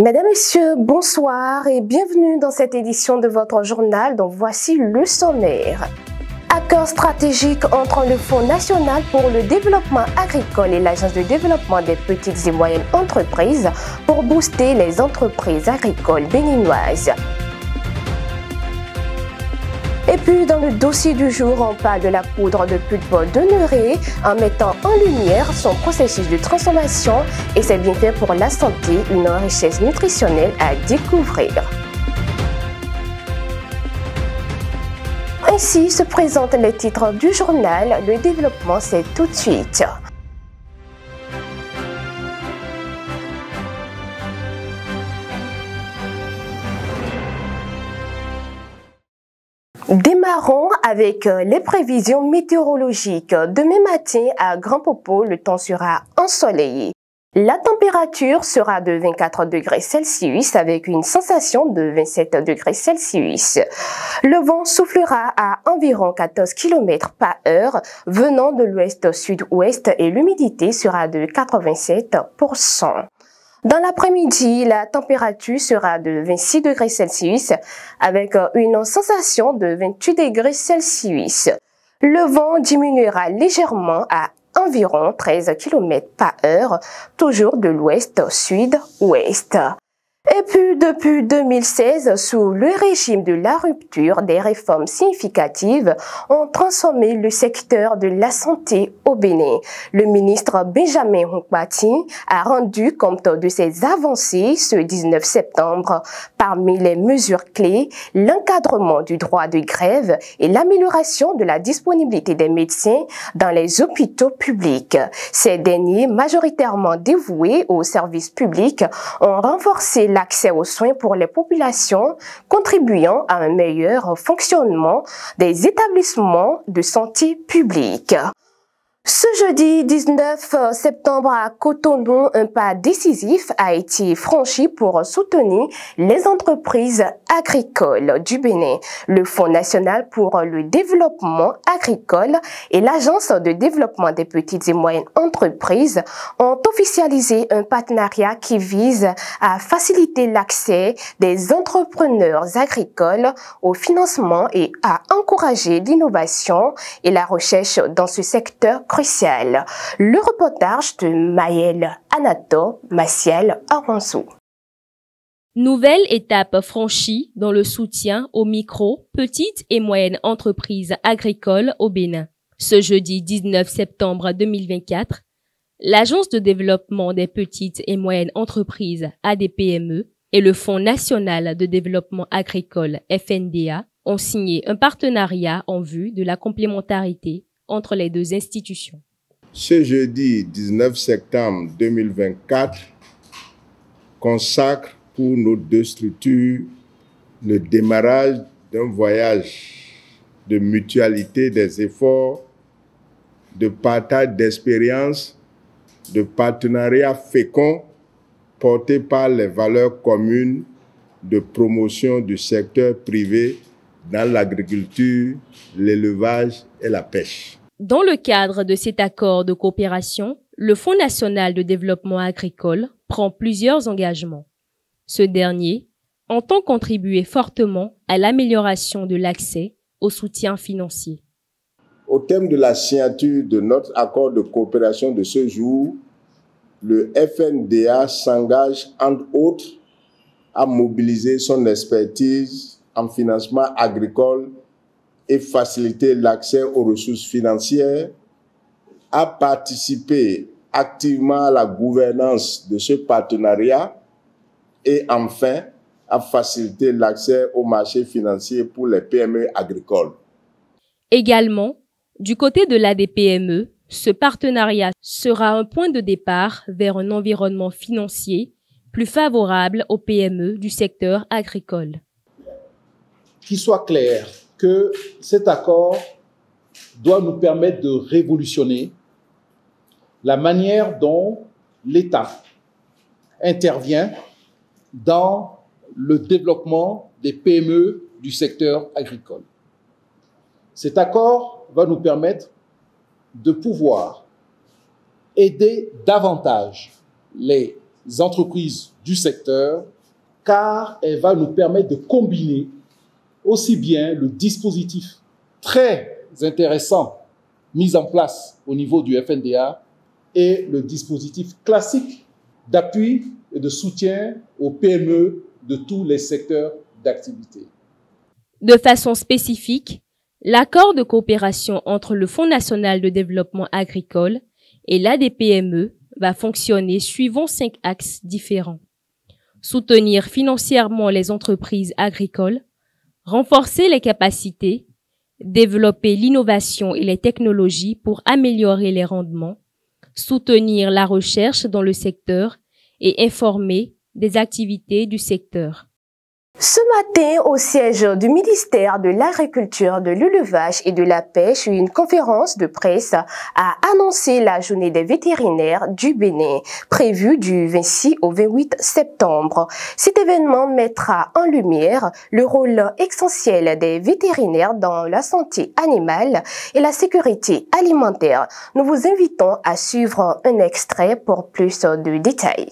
Mesdames, Messieurs, bonsoir et bienvenue dans cette édition de votre journal dont voici le sommaire. Accord stratégique entre le Fonds national pour le développement agricole et l'Agence de développement des petites et moyennes entreprises pour booster les entreprises agricoles béninoises. Et puis, dans le dossier du jour, on parle de la poudre de pulpe de Neuré en mettant en lumière son processus de transformation et ses bienfaits pour la santé, une richesse nutritionnelle à découvrir. Ainsi se présentent les titres du journal. Le développement, c'est tout de suite. Démarrons avec les prévisions météorologiques. Demain matin, à Grand Popo, le temps sera ensoleillé. La température sera de 24 degrés Celsius avec une sensation de 27 degrés Celsius. Le vent soufflera à environ 14 km par heure venant de l'ouest-sud-ouest et l'humidité sera de 87%. Dans l'après-midi, la température sera de 26 degrés Celsius avec une sensation de 28 degrés Celsius. Le vent diminuera légèrement à environ 13 km par heure, toujours de l'ouest-sud-ouest. Et puis, depuis 2016, sous le régime de la rupture, des réformes significatives ont transformé le secteur de la santé au Bénin. Le ministre Benjamin Hunkpati a rendu compte de ces avancées ce 19 septembre. Parmi les mesures clés, l'encadrement du droit de grève et l'amélioration de la disponibilité des médecins dans les hôpitaux publics. Ces derniers, majoritairement dévoués aux services publics, ont renforcé l'accès aux soins pour les populations, contribuant à un meilleur fonctionnement des établissements de santé publique. Ce jeudi 19 septembre à Cotonou, un pas décisif a été franchi pour soutenir les entreprises agricoles du Bénin. Le Fonds national pour le développement agricole et l'Agence de développement des petites et moyennes entreprises ont officialisé un partenariat qui vise à faciliter l'accès des entrepreneurs agricoles au financement et à encourager l'innovation et la recherche dans ce secteur crucial. Le reportage de Maëlle Anato, Maciel Aronso. Nouvelle étape franchie dans le soutien aux micro, petites et moyennes entreprises agricoles au Bénin. Ce jeudi 19 septembre 2024, l'Agence de développement des petites et moyennes entreprises ADPME et le Fonds national de développement agricole FNDA ont signé un partenariat en vue de la complémentarité entre les deux institutions. Ce jeudi 19 septembre 2024 consacre pour nos deux structures le démarrage d'un voyage de mutualité des efforts, de partage d'expériences, de partenariat fécond porté par les valeurs communes de promotion du secteur privé dans l'agriculture, l'élevage et la pêche. Dans le cadre de cet accord de coopération, le Fonds national de développement agricole prend plusieurs engagements. Ce dernier entend contribuer fortement à l'amélioration de l'accès au soutien financier. Au thème de la signature de notre accord de coopération de ce jour, le FNDA s'engage entre autres à mobiliser son expertise en financement agricole et faciliter l'accès aux ressources financières, à participer activement à la gouvernance de ce partenariat et enfin à faciliter l'accès aux marchés financiers pour les PME agricoles. Également, du côté de l'ADPME, ce partenariat sera un point de départ vers un environnement financier plus favorable aux PME du secteur agricole. Qu'il soit clair que cet accord doit nous permettre de révolutionner la manière dont l'État intervient dans le développement des PME du secteur agricole. Cet accord va nous permettre de pouvoir aider davantage les entreprises du secteur, car elle va nous permettre de combiner aussi bien le dispositif très intéressant mis en place au niveau du FNDA et le dispositif classique d'appui et de soutien aux PME de tous les secteurs d'activité. De façon spécifique, l'accord de coopération entre le Fonds national de développement agricole et l'ADPME va fonctionner suivant 5 axes différents. Soutenir financièrement les entreprises agricoles, renforcer les capacités, développer l'innovation et les technologies pour améliorer les rendements, soutenir la recherche dans le secteur et informer des activités du secteur. Ce matin, au siège du ministère de l'Agriculture, de l'Élevage et de la Pêche, une conférence de presse a annoncé la journée des vétérinaires du Bénin, prévue du 26 au 28 septembre. Cet événement mettra en lumière le rôle essentiel des vétérinaires dans la santé animale et la sécurité alimentaire. Nous vous invitons à suivre un extrait pour plus de détails.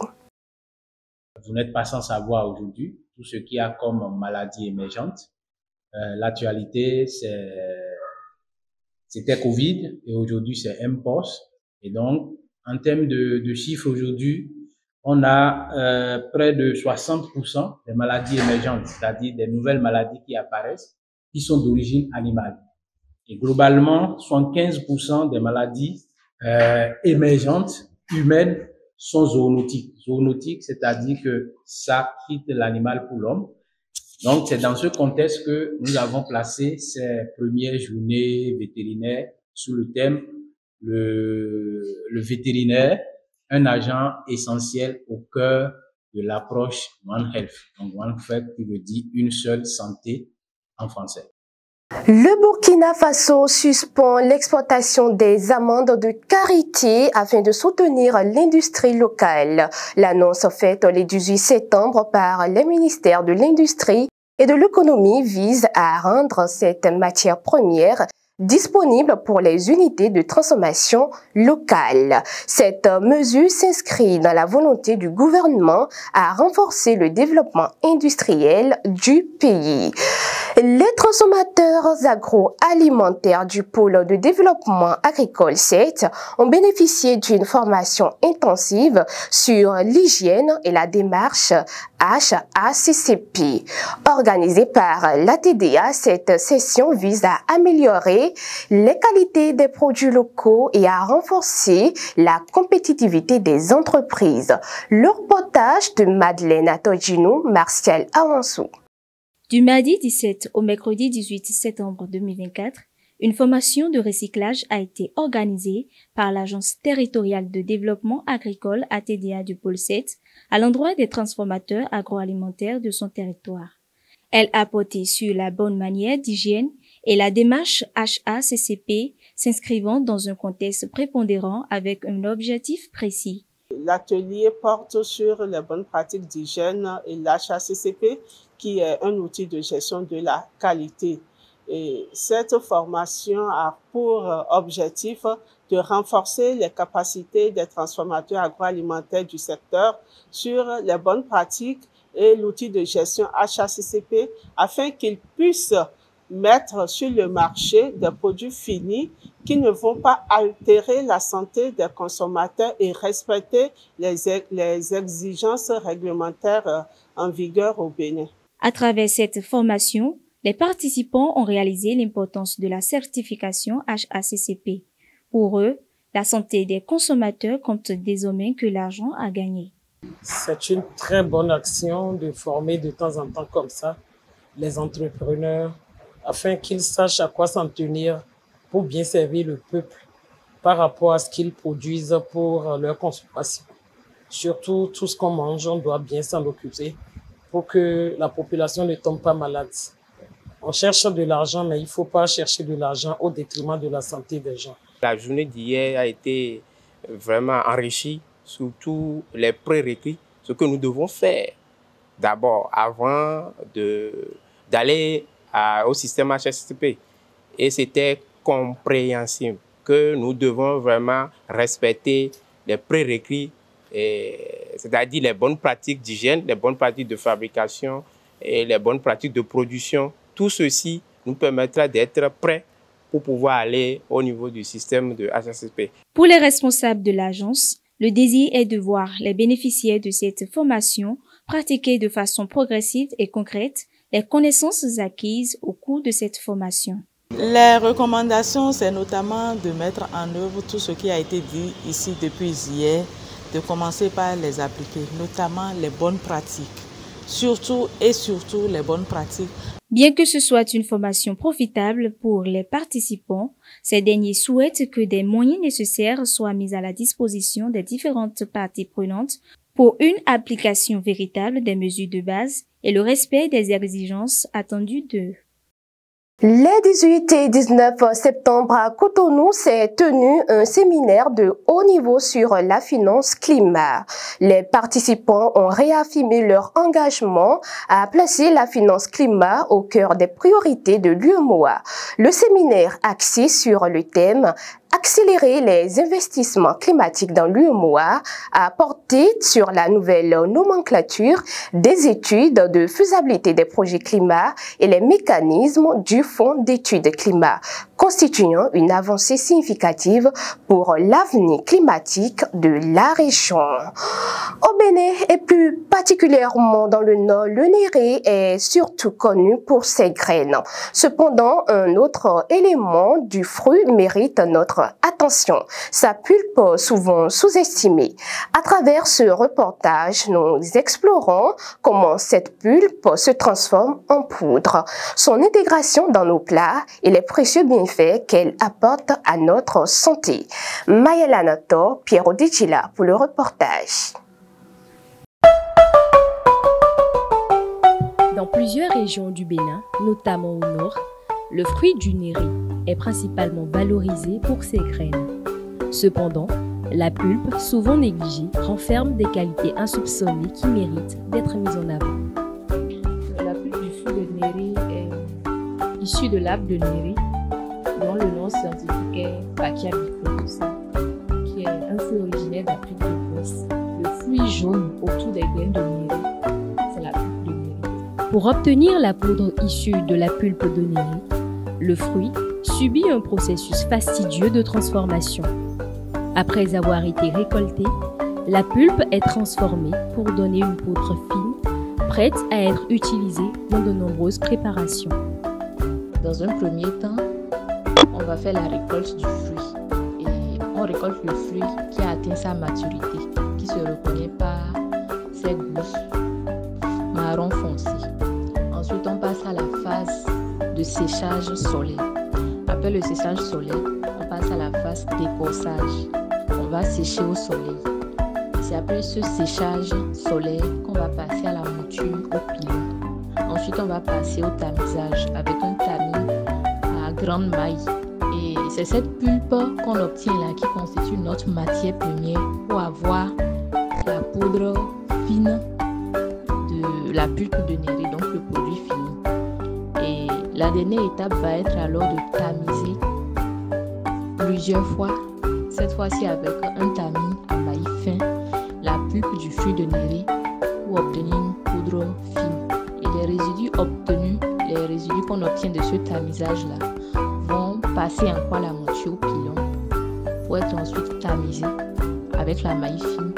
Vous n'êtes pas sans savoir aujourd'hui tout ce qu'il y a comme maladie émergente. L'actualité, c'était Covid et aujourd'hui c'est Mpox. Et donc, en termes de chiffres aujourd'hui, on a près de 60% des maladies émergentes, c'est-à-dire des nouvelles maladies qui apparaissent, qui sont d'origine animale. Et globalement, 75% des maladies émergentes humaines sont zoonotiques. Zoonotiques, c'est-à-dire que ça quitte l'animal pour l'homme. Donc, c'est dans ce contexte que nous avons placé ces premières journées vétérinaires sous le thème le vétérinaire, un agent essentiel au cœur de l'approche One Health. Donc, One Health qui veut dire une seule santé en français. Le Burkina Faso suspend l'exportation des amandes de karité afin de soutenir l'industrie locale. L'annonce faite le 18 septembre par le ministère de l'Industrie et de l'Économie vise à rendre cette matière première disponible pour les unités de transformation locales. Cette mesure s'inscrit dans la volonté du gouvernement à renforcer le développement industriel du pays. Les transformateurs agroalimentaires du pôle de développement agricole 7 ont bénéficié d'une formation intensive sur l'hygiène et la démarche HACCP. Organisée par l'ATDA, cette session vise à améliorer les qualités des produits locaux et à renforcer la compétitivité des entreprises. Le reportage de Madeleine Atodjinou, Martial Avansou. Du mardi 17 au mercredi 18 septembre 2024, une formation de recyclage a été organisée par l'Agence territoriale de développement agricole ATDA du pôle 7 à l'endroit des transformateurs agroalimentaires de son territoire. Elle a porté sur la bonne manière d'hygiène et la démarche HACCP s'inscrivant dans un contexte prépondérant avec un objectif précis. L'atelier porte sur les bonnes pratiques d'hygiène et l'HACCP, qui est un outil de gestion de la qualité. Et cette formation a pour objectif de renforcer les capacités des transformateurs agroalimentaires du secteur sur les bonnes pratiques et l'outil de gestion HACCP afin qu'ils puissent mettre sur le marché des produits finis qui ne vont pas altérer la santé des consommateurs et respecter les exigences réglementaires en vigueur au Bénin. À travers cette formation, les participants ont réalisé l'importance de la certification HACCP. Pour eux, la santé des consommateurs compte désormais que l'argent à gagner. C'est une très bonne action de former de temps en temps comme ça les entrepreneurs afin qu'ils sachent à quoi s'en tenir pour bien servir le peuple par rapport à ce qu'ils produisent pour leur consommation. Surtout, tout ce qu'on mange, on doit bien s'en occuper pour que la population ne tombe pas malade. On cherche de l'argent, mais il ne faut pas chercher de l'argent au détriment de la santé des gens. La journée d'hier a été vraiment enrichie, surtout les prérequis, ce que nous devons faire d'abord avant d'aller au système HACCP. Et c'était compréhensible que nous devons vraiment respecter les prérequis c'est-à-dire les bonnes pratiques d'hygiène, les bonnes pratiques de fabrication et les bonnes pratiques de production. Tout ceci nous permettra d'être prêts pour pouvoir aller au niveau du système de HACCP. Pour les responsables de l'agence, le désir est de voir les bénéficiaires de cette formation pratiquer de façon progressive et concrète les connaissances acquises au cours de cette formation. Les recommandations, c'est notamment de mettre en œuvre tout ce qui a été dit ici depuis hier, de commencer par les appliquer, notamment les bonnes pratiques. Surtout les bonnes pratiques. Bien que ce soit une formation profitable pour les participants, ces derniers souhaitent que des moyens nécessaires soient mis à la disposition des différentes parties prenantes pour une application véritable des mesures de base et le respect des exigences attendues d'eux. Les 18 et 19 septembre à Cotonou s'est tenu un séminaire de haut niveau sur la finance climat. Les participants ont réaffirmé leur engagement à placer la finance climat au cœur des priorités de l'UEMOA. Le séminaire axé sur le thème accélérer les investissements climatiques dans l'UEMOA a porté sur la nouvelle nomenclature des études de faisabilité des projets climat et les mécanismes du Fonds d'études climat, constituant une avancée significative pour l'avenir climatique de la région. Au Bénin et plus particulièrement dans le nord, le néré est surtout connu pour ses graines. Cependant, un autre élément du fruit mérite notre attention, sa pulpe souvent sous-estimée. À travers ce reportage, nous explorons comment cette pulpe se transforme en poudre, son intégration dans nos plats et les précieux bienfaits qu'elle apporte à notre santé. Mayela Nato, Piero Dicila pour le reportage. Dans plusieurs régions du Bénin, notamment au nord, le fruit du néré est principalement valorisé pour ses graines. Cependant, la pulpe, souvent négligée, renferme des qualités insoupçonnées qui méritent d'être mises en avant. La pulpe du fruit de néré est issue de l'arbre de néré, dont le nom scientifique est Pachia microtosa, qui est un fruit originaire d'Afrique de l'Ouest. Le fruit jaune autour des graines de néré, c'est la pulpe de néré. Pour obtenir la poudre issue de la pulpe de néré, le fruit subit un processus fastidieux de transformation. Après avoir été récolté, la pulpe est transformée pour donner une poudre fine, prête à être utilisée dans de nombreuses préparations. Dans un premier temps, on va faire la récolte du fruit. Et on récolte le fruit qui a atteint sa maturité, qui se reconnaît par ses gousses marron foncé. Ensuite, on passe à la phase de séchage solaire. Après le séchage solaire, on passe à la phase d'écorçage. On va sécher au soleil. C'est après ce séchage solaire qu'on va passer à la mouture au pilon. Ensuite, on va passer au tamisage avec un tamis à grande maille. Et c'est cette pulpe qu'on obtient là qui constitue notre matière première pour avoir la poudre fine de la pulpe de néré, donc le produit fini. Et la dernière étape va être alors de tamiser plusieurs fois, cette fois-ci avec un tamis à maille fin, la pulpe du fruit de néré pour obtenir une poudre fine. Et les résidus obtenus, les résidus qu'on obtient de ce tamisage-là, vont passer encore la mouture au pilon pour être ensuite tamisés avec la maille fine.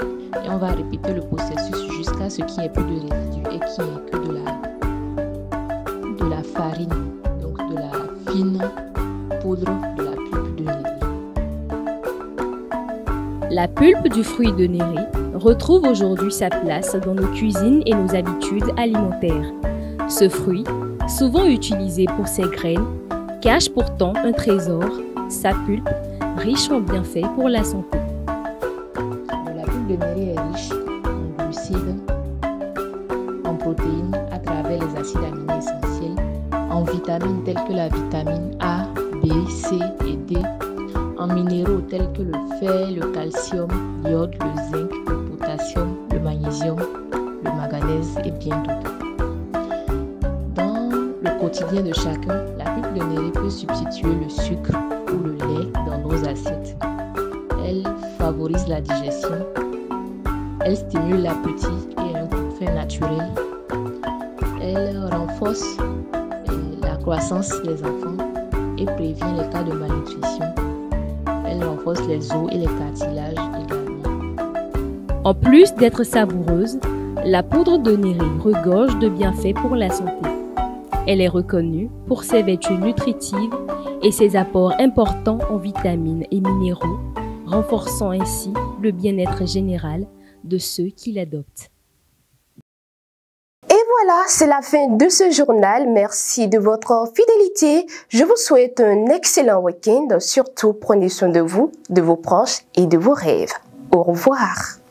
Et on va répéter le processus jusqu'à ce qu'il n'y ait plus de résidus et qu'il n'y ait que de la farine, donc de la fine poudre de la pulpe de néré. La pulpe du fruit de néré retrouve aujourd'hui sa place dans nos cuisines et nos habitudes alimentaires. Ce fruit, souvent utilisé pour ses graines, cache pourtant un trésor, sa pulpe, riche en bienfaits pour la santé. La pulpe de néré est riche en glucides, en protéines à travers les acides aminés essentiels, en vitamines telles que la vitamine A, B, C et D, en minéraux tels que le fer, le calcium, l'iode, le zinc, le potassium, le magnésium, le manganèse et bien d'autres. Dans le quotidien de chacun, la pulpe de néré peut substituer le sucre ou le lait dans nos assiettes. Elle favorise la digestion Elle stimule l'appétit et un coup de faim naturel. Elle renforce la croissance des enfants et prévient les cas de malnutrition. Elle renforce les os et les cartilages également. En plus d'être savoureuse, la poudre de néré regorge de bienfaits pour la santé. Elle est reconnue pour ses vertus nutritives et ses apports importants en vitamines et minéraux, renforçant ainsi le bien-être général de ceux qui l'adoptent. Et voilà, c'est la fin de ce journal. Merci de votre fidélité. Je vous souhaite un excellent week-end. Surtout, prenez soin de vous, de vos proches et de vos rêves. Au revoir.